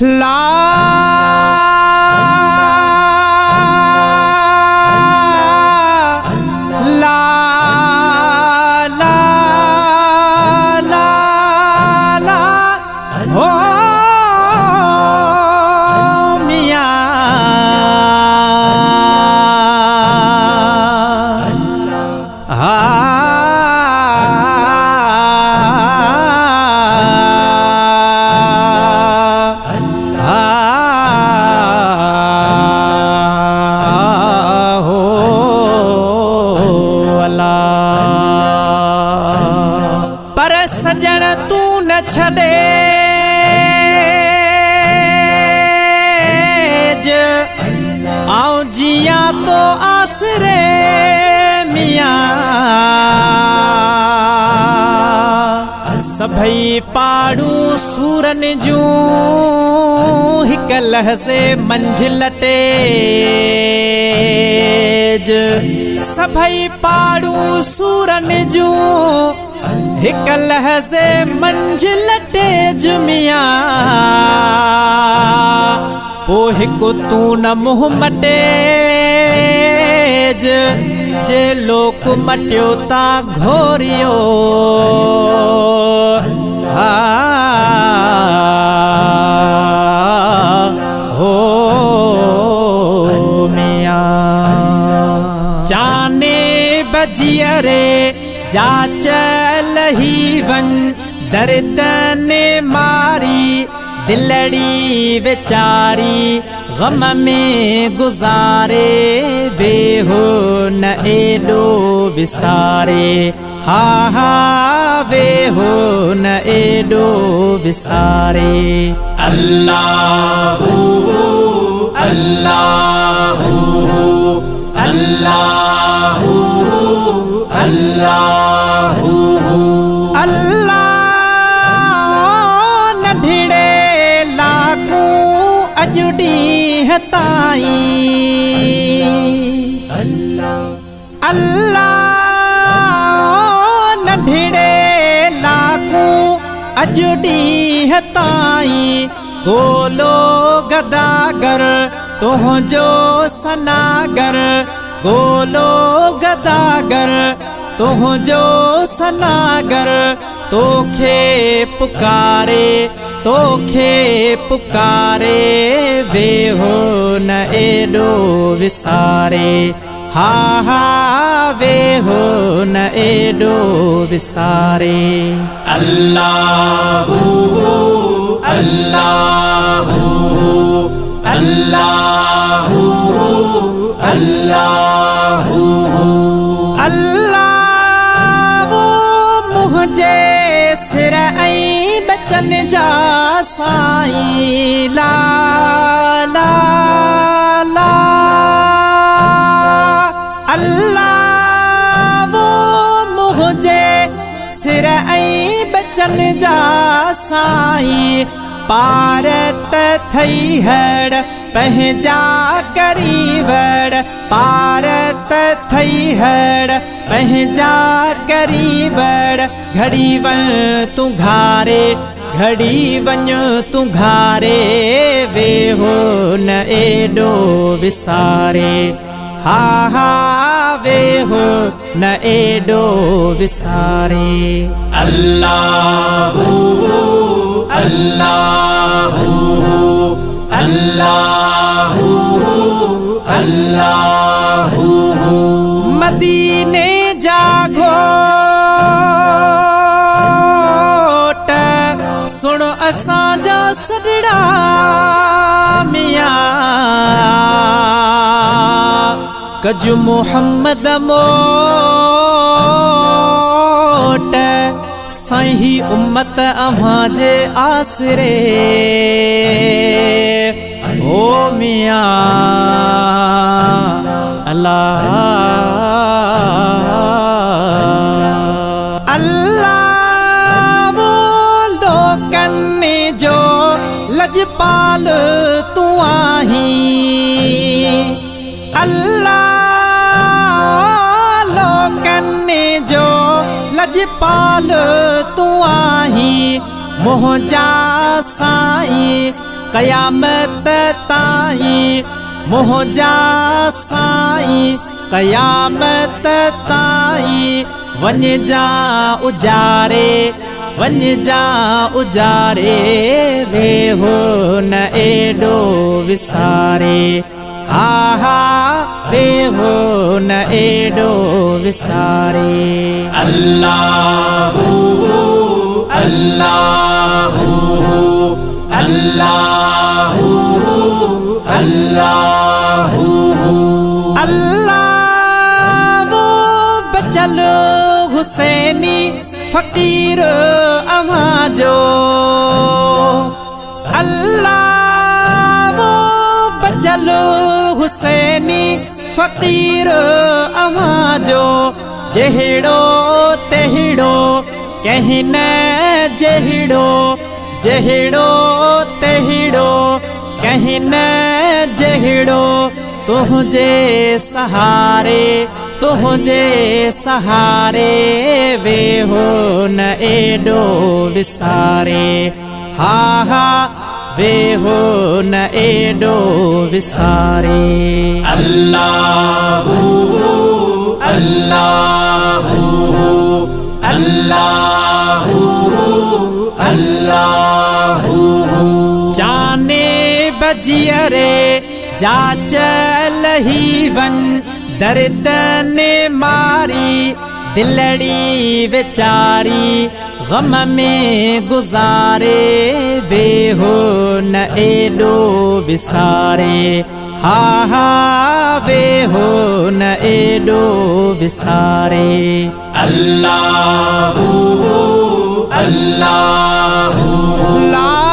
ला ला ला ला ला हो मियां पर सजण तू न छड़े आऊं जिया तो आसरे मियां सभई पाड़ू सूरन जूं हिक लहज़े मंझिल तेज सभई पाड़ू सूरन जूं हिक लहज़े मंझिल तेज मियां पो हिकु तू न मुँह मटेज जे लोक मटियो ता घोरियो हो मियां जाने बजिया रे जा चल ही वन दर्द ने मारी दिलड़ी बेचारी गम में गुजारे बेहो न एडो विसारे हा हा बेहो न एडो विसारे अल्लाहू अल्लाहू अल्लाहू अल्लाहू अल्लाह न ढिड़े लागू अजुड़ी हताई अल्लाह न ढिड़े लागू अजुड़ी हताई गोलो गदागर तुझो सनागर गोलो गदागर तुझो सनागर तोखे पुकारे वेहो न एडो विसारे हा हा वेहो न एडो विसारे अल्लाहू अल्लाहू अल्लाहू अल्लाहू अल्लाह वो मुझे सिर ऐ बचन जा साईं ला ला ला अल्लाह वो मुझे सिर ऐ बचन जा साईं पारत थई हड़ पहजा करीबड़ पारत थई हड़ पहजा करीबड़ घड़ी वन तू घारे घड़ी वञ तू घारे वेहो न एडो विसारे हा हा वेहो न एडो विसारे अल्लाहू अल्लाहू अल्लाहू अल्लाहू मदीने जागो सुनो असांजा सजड़ा मियां कजु मोहम्मद मोट सही उम्मत अव्हांजे आसरे ओ मियां अल्लाह अल्लाह बोलो कन्ने जो लजपाल तू आही अल्लाह लो कन्ने जो लजपाल तू आही मोहजा साईं क़यामत ताईं मुंहिंजा साईं क़यामत ताईं वञजा उजारे वञजा उजारे वेहो न एॾो विसारे हा हा वेहो न एॾो विसारे अल्लाहु अल्लाहु अल्लाहु अल्लाहु अल्लाह बचल हुसैनी फ़कीर अव्हां जो अल्लाह बचल हुसैनी फ़कीर अव्हां जो जहिड़ो तहिड़ो कंहिं न जहिड़ो जहिड़ो तहिड़ो कंहिं न जहिड़ो तुझे सहारे वेहो न एॾो विसारे हा हा वेहो न एॾो विसारे अल्लाहु अल्लाहु अल्लाहु अल्लाहु जाने बजियरे जा चल ही वन दर्द ने मारी दिलड़ी बेचारी गम में गुजारे वेहो न एॾो विसारे हा हा वेहो न एॾो विसारे अल्लाहु अल्लाहु ला